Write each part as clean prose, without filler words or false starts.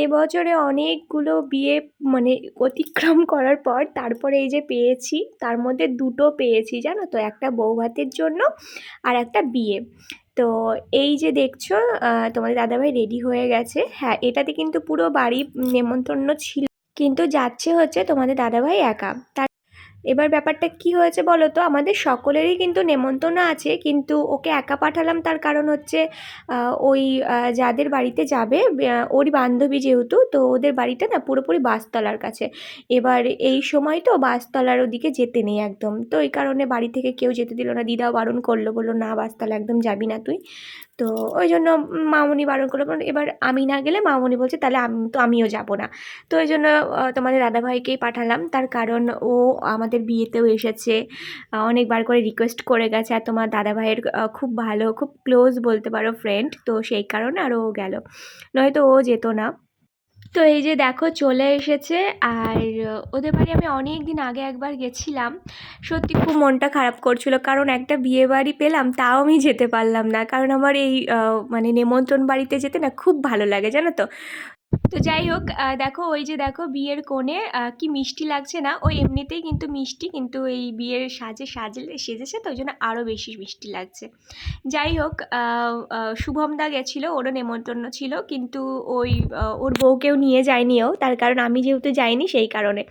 এবছরে অনেকগুলো বিয়ে মানে অতিক্রম করার পর তারপরে এই যে পেয়েছি, তার মধ্যে দুটো পেয়েছি জানো তো, একটা বৌভাতের জন্য আর একটা বিয়ে। তো এই যে দেখছো তোমাদের দাদাভাই রেডি হয়ে গেছে। হ্যাঁ, এটাতে কিন্তু পুরো বাড়ি নেমন্তন্ন ছিল, কিন্তু যাচ্ছে হচ্ছে তোমাদের দাদাভাই একা। এবার ব্যাপারটা কি হয়েছে বলো তো, আমাদের সকলেরই কিন্তু নেমন্তন্ন আছে, কিন্তু ওকে একা পাঠালাম তার কারণ হচ্ছে ওই যাদের বাড়িতে যাবে ওরই বান্ধবী যেহেতু, তো ওদের বাড়িটা না পুরোপুরি বাসতলার কাছে। এবার এই সময় তো বাসতলার ওদিকে যেতে নেই একদম, তো এই কারণে বাড়ি থেকে কেউ যেতে দিল না, দিদাও বারণ করলো, বললো না বাসতলা একদম যাবি না তুই। তো ওই জন্য মামুনি বারণ করলো, কারণ এবার আমি না গেলে মামুনি বলছে তাহলে আমিও যাব না। তো ওই জন্য তোমাদের দাদাভাইকেই পাঠালাম, তার কারণ ও আমাদের বিয়েতেও এসেছে, অনেকবার করে রিকোয়েস্ট করে গেছে, আর তোমার দাদাভাইয়ের খুব ভালো, খুব ক্লোজ বলতে পারো ফ্রেন্ড, তো সেই কারণে আরও ও গেল, নয়তো ও যেত না। তো এই যে দেখো চলে এসেছে। আর ওদের বাড়ি আমি অনেক দিন আগে একবার গেছিলাম, সত্যি খুব মনটা খারাপ করছিল, কারণ একটা বিয়ে বাড়ি পেলাম তাও আমি যেতে পারলাম না, কারণ আমার এই মানে নেমন্ত্রণ বাড়িতে যেতে না খুব ভালো লাগে জানো তো। তো যাই হোক, দেখো ওই যে দেখো বিয়ের কোণে কি মিষ্টি লাগছে না, ওই এমনিতেই কিন্তু মিষ্টি, কিন্তু এই বিয়ের সেজেছে তো ওই জন্য আরও বেশি মিষ্টি লাগছে। যাই হোক, শুভমদা গেছিলো, ওরও নেমন্তন্ন ছিল, কিন্তু ওই ওর বউকেও নিয়ে যায়নি ও, তার কারণ আমি যেহেতু যাইনি সেই কারণে।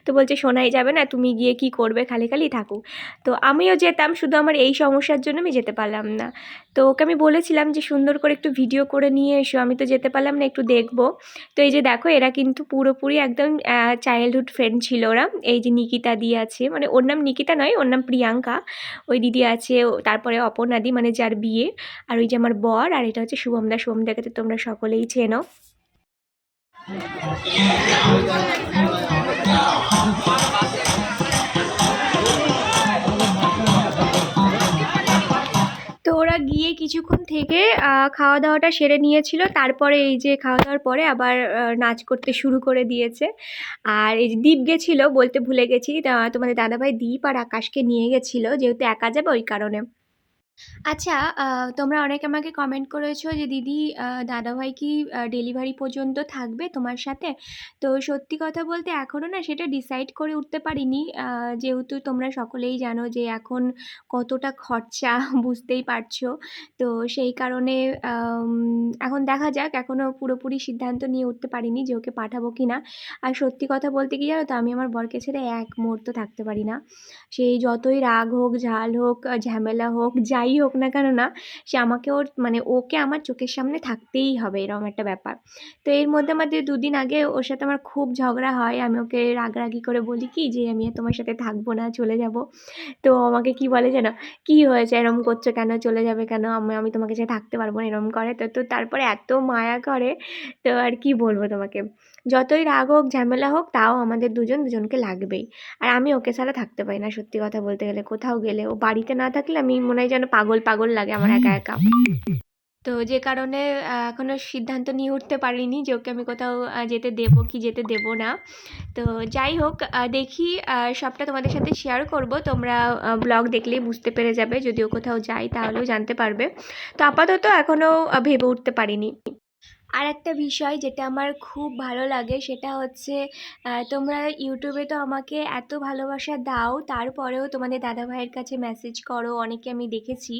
তো বলছে শোনাই যাবে না, তুমি গিয়ে কি করবে, খালি খালি থাকুক। তো আমিও যেতাম, শুধু আমার এই সমস্যার জন্য আমি যেতে পারলাম না। তো ওকে আমি বলেছিলাম যে সুন্দর করে একটু ভিডিও করে নিয়ে এসো, আমি তো যেতে পারলাম না, একটু দেখবো। তো এই যে দেখো এরা কিন্তু পুরোপুরি একদম চাইল্ডহুড ফ্রেন্ড ছিল ওরা। এই যে নিকিতা দি আছে, মানে ওর নাম নিকিতা নয়, ওর নাম প্রিয়াঙ্কা। ওই দিদি আছে, তারপরে অপর্ণাদি মানে যার বিয়ে, আর ওই যে আমার বর, আর এটা হচ্ছে শুভমদা। শুভমদাকে তো তোমরা সকলেই চেনো। তো ওরা গিয়ে কিছুক্ষণ থেকে খাওয়া দাওয়াটা সেরে নিয়েছিল, তারপরে এই যে খাওয়া দাওয়ার পরে আবার নাচ করতে শুরু করে দিয়েছে। আর এই যে দীপ গেছিলো, বলতে ভুলে গেছি, তোমাদের দাদাভাই দীপ আর আকাশকে নিয়ে গেছিলো, যেহেতু একা যাবে ওই কারণে। আচ্ছা, তোমরা অনেকে আমাকে কমেন্ট করেছো যে দিদি দাদাভাই কি ডেলিভারি পর্যন্ত থাকবে তোমার সাথে? তো সত্যি কথা বলতে এখনও না সেটা ডিসাইড করে উঠতে পারিনি, যেহেতু তোমরা সকলেই জানো যে এখন কতটা খরচা বুঝতেই পারছো। তো সেই কারণে এখন দেখা যাক, এখনও পুরোপুরি সিদ্ধান্ত নিয়ে উঠতে পারিনি যে ওকে পাঠাবো কি না। আর সত্যি কথা বলতে কি জানো তো, আমি আমার বরকে ছেড়ে এক মুহূর্ত থাকতে পারি না। সেই যতই রাগ হোক, ঝাল হোক, ঝামেলা হোক, যাই হোক না কেন না, সে আমাকে ওর মানে ওকে আমার চোখের সামনে থাকতেই হবে, এরকম একটা ব্যাপার। তো এর মধ্যে আমাদের দুদিন আগে ওর সাথে আমার খুব ঝগড়া হয়, আমি ওকে রাগারাগি করে বলি কি যে আমি আর তোমার সাথে থাকবো না, চলে যাব। তো আমাকে কি বলে যেন, কি হয়েছে এরকম করছো কেন, চলে যাবে কেন, আমি আমি তোমাকে ছেড়ে থাকতে পারবো না, এরকম করে। তো তো তারপরে এত মায়া করে, তো আর কি বলবো তোমাকে, যতই রাগ হোক ঝামেলা হোক তাও আমাদের দুজনকে লাগবেই। আর আমি ওকে ছাড়া থাকতে পারি না, সত্যি কথা বলতে গেলে। কোথাও গেলে ও বাড়িতে না থাকলে আমি মনে হয় যেন পাগল পাগল লাগে আমার একা একা। তো যে কারণে এখনো সিদ্ধান্ত নিয়ে উঠতে পারিনি যে ওকে আমি কোথাও যেতে দেবো কি যেতে দেবো না। তো যাই হোক, দেখি সবটা তোমাদের সাথে শেয়ার করব, তোমরা ব্লগ দেখলেই বুঝতে পেরে যাবে, যদিও কোথাও যাই তাহলেও জানতে পারবে। তো আপাতত এখনও ভেবে উঠতে পারিনি। আর একটা বিষয় যেটা আমার খুব ভালো লাগে সেটা হচ্ছে, তোমরা ইউটিউবে তো আমাকে এত ভালোবাসা দাও, তারপরেও তোমাদের দাদাভাইয়ের কাছে মেসেজ করো, অনেকে আমি দেখেছি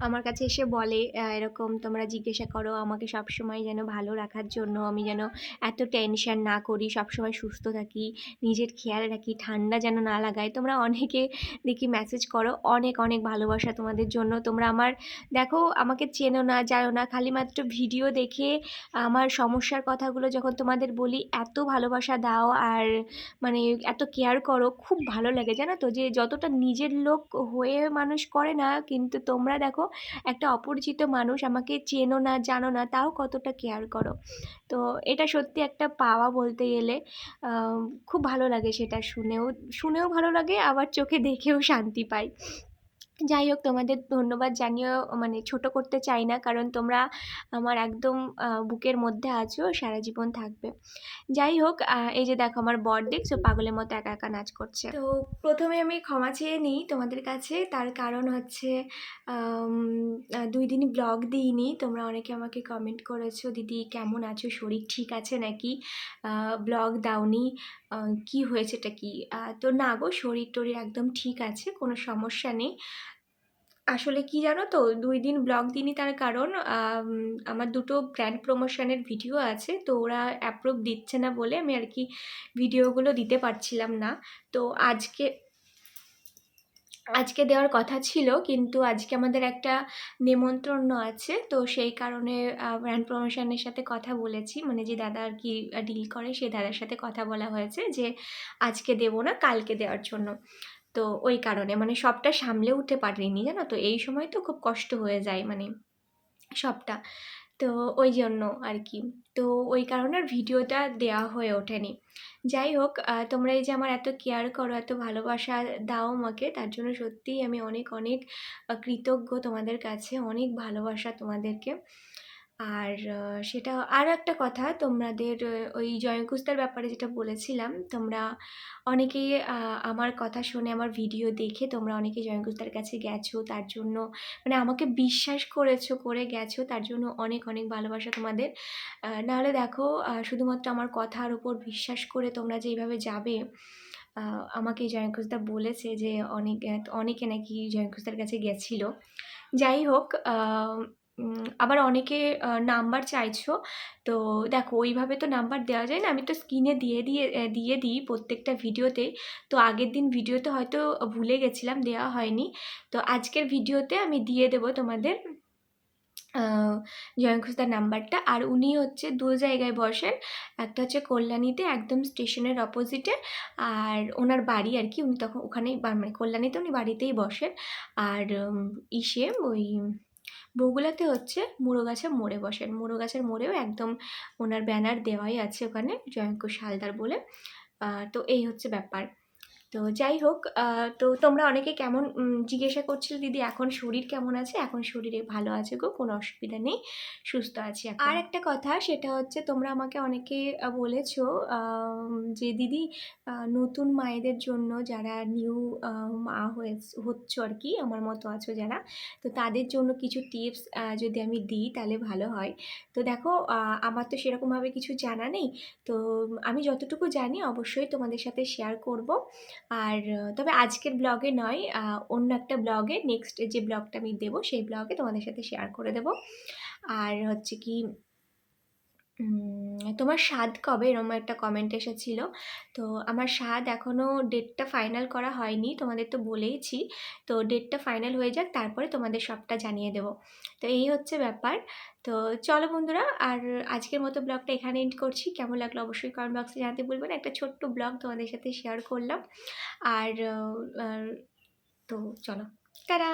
আমার কাছে এসে বলে এরকম, তোমরা জিজ্ঞাসা করো আমাকে সবসময় যেন ভালো রাখার জন্য, আমি যেন এত টেনশন না করি, সবসময় সুস্থ থাকি, নিজের খেয়াল রাখি, ঠান্ডা যেন না লাগায়। তোমরা অনেকে দেখি মেসেজ করো, অনেক অনেক ভালোবাসা তোমাদের জন্য। তোমরা আমার দেখো আমাকে চেনো না জানো না, খালি মাত্র ভিডিও দেখে আমার সমস্যার কথাগুলো যখন তোমাদের বলি, এত ভালোবাসা দাও আর মানে এত কেয়ার করো, খুব ভালো লাগে জানো তো, যে যতটা নিজের লোক হয়ে মানুষ করে না, কিন্তু তোমরা দেখো একটা অপরিচিত মানুষ, আমাকে চেনো না জানো না, তাও কতটা কেয়ার করো। তো এটা সত্যি একটা পাওয়া বলতে গেলে। খুব ভালো লাগে সেটা শুনেও, শুনেও ভালো লাগে, আবার চোখে দেখেও শান্তি পাই। যাই হোক, তোমাদের ধন্যবাদ জানিয়েও মানে ছোট করতে চাই না, কারণ তোমরা আমার একদম বুকের মধ্যে আছো, সারা জীবন থাকবে। যাই হোক, এই যে দেখো আমার বর দেখছো পাগলের মতো একা একা নাচ করছে। তো প্রথমে আমি ক্ষমা চেয়ে নিই তোমাদের কাছে, তার কারণ হচ্ছে 2 দিন ব্লগ দিইনি। তোমরা অনেকে আমাকে কমেন্ট করেছো, দিদি কেমন আছো, শরীর ঠিক আছে নাকি, ব্লগ দাওনি, কি হয়েছেটা কি? তো না গো, শরীর টরীর একদম ঠিক আছে, কোনো সমস্যা নেই। আসলে কি জানো তো, 2 দিন ব্লগ দিইনি তার কারণ আমার দুটো ব্র্যান্ড প্রমোশনের ভিডিও আছে, তো ওরা অ্যাপ্রুভ দিচ্ছে না বলে আমি আর কি ভিডিওগুলো দিতে পারছিলাম না। তো আজকে দেওয়ার কথা ছিল, কিন্তু আজকে আমাদের একটা নেমন্ত্রণ আছে, তো সেই কারণে ব্র্যান্ড প্রমোশনের সাথে কথা বলেছি, মানে যে দাদা আর কি ডিল করে সেই দাদার সাথে কথা বলা হয়েছে যে আজকে দেবো না, কালকে দেওয়ার জন্য। তো ওই কারণে মানে সবটা সামলে উঠতে পারিনি, জানো তো এই সময় তো খুব কষ্ট হয়ে যায় মানে সবটা। তো ওই জন্য আর কি, তো ওই কারণে আর ভিডিওটা দেওয়া হয়ে ওঠেনি। যাই হোক, তোমরা এই যে আমার এত কেয়ার করো, এত ভালোবাসা দাও আমাকে, তার জন্য সত্যিই আমি অনেক অনেক কৃতজ্ঞ তোমাদের কাছে, অনেক ভালোবাসা তোমাদেরকে। আর সেটা আর একটা কথা, তোমাদের ওই জয়কুস্তার ব্যাপারে যেটা বলেছিলাম, তোমরা অনেকেই আমার কথা শুনে, আমার ভিডিও দেখে তোমরা অনেকেই জয়কুস্তার কাছে গেছো, তার জন্য মানে আমাকে বিশ্বাস করেছো, করে গেছো, তার জন্য অনেক অনেক ভালোবাসা তোমাদের। নাহলে দেখো, শুধুমাত্র আমার কথার উপর বিশ্বাস করে তোমরা যে এইভাবে যাবে, আমাকে জয়কুস্তা বলেছে যে অনেকে নাকি জয়কুস্তার কাছে গেছিলো। যাই হোক, আবার অনেকে নাম্বার চাইছো, তো দেখো ওইভাবে তো নাম্বার দেওয়া যায় না, আমি তো স্ক্রিনে দিয়ে দিই প্রত্যেকটা ভিডিওতে। তো আগের দিন ভিডিওতে হয়তো ভুলে গেছিলাম, দেওয়া হয়নি, তো আজকের ভিডিওতে আমি দিয়ে দেবো তোমাদের জয়ন ঘোষদার নাম্বারটা। আর উনি হচ্ছে 2 জায়গায় বসেন, একটা হচ্ছে কল্যাণীতে একদম স্টেশনের অপোজিটে, আর ওনার বাড়ি আর কি, উনি তখন ওখানেই মানে কল্যাণীতে উনি বাড়িতেই বসেন। আর ওই বগুলাতে হচ্ছে মুড়োগাছা মোড়ে বসেন, মুড়োগাছার মোড়েও একদম ওনার ব্যানার দেওয়াই আছে ওখানে, জয়ঙ্কর হালদার বলে। তো এই হচ্ছে ব্যাপার। তো যাই হোক, তো তোমরা অনেকে কেমন জিজ্ঞাসা করছিলে, দিদি এখন শরীর কেমন আছে? এখন শরীরে ভালো আছে গো, কোনো অসুবিধা নেই, সুস্থ আছি এখন। আর একটা কথা, সেটা হচ্ছে তোমরা আমাকে অনেকে বলেছো যে দিদি নতুন মায়েদের জন্য, যারা নিউ মা হচ্ছ আর কি, আমার মতো আছো যারা, তো তাদের জন্য কিছু টিপস যদি আমি দিই তাহলে ভালো হয়। তো দেখো, আমার তো সেরকমভাবে কিছু জানা নেই, তো আমি যতটুকু জানি অবশ্যই তোমাদের সাথে শেয়ার করব। আর তবে আজকের ব্লগে নয়, অন্য একটা ব্লগে, নেক্সট যে ব্লগটা আমি দেবো সেই ব্লগে তোমাদের সাথে শেয়ার করে দেবো। আর হচ্ছে কি, তোমার স্বাদ কবে, এরকম একটা কমেন্ট এসেছিল। তো আমার স্বাদ এখনও ডেটটা ফাইনাল করা হয়নি, তোমাদের তো বলেইছি, তো ডেটটা ফাইনাল হয়ে যাক, তারপরে তোমাদের সবটা জানিয়ে দেবো। তো এই হচ্ছে ব্যাপার। তো চলো বন্ধুরা, আর আজকের মতো ব্লগটা এখানে এন্ড করছি। কেমন লাগলো অবশ্যই কমেন্ট বক্সে জানাতে বলবেন, একটা ছোট্ট ব্লগ তোমাদের সাথে শেয়ার করলাম। আর তো চলো, টাটা।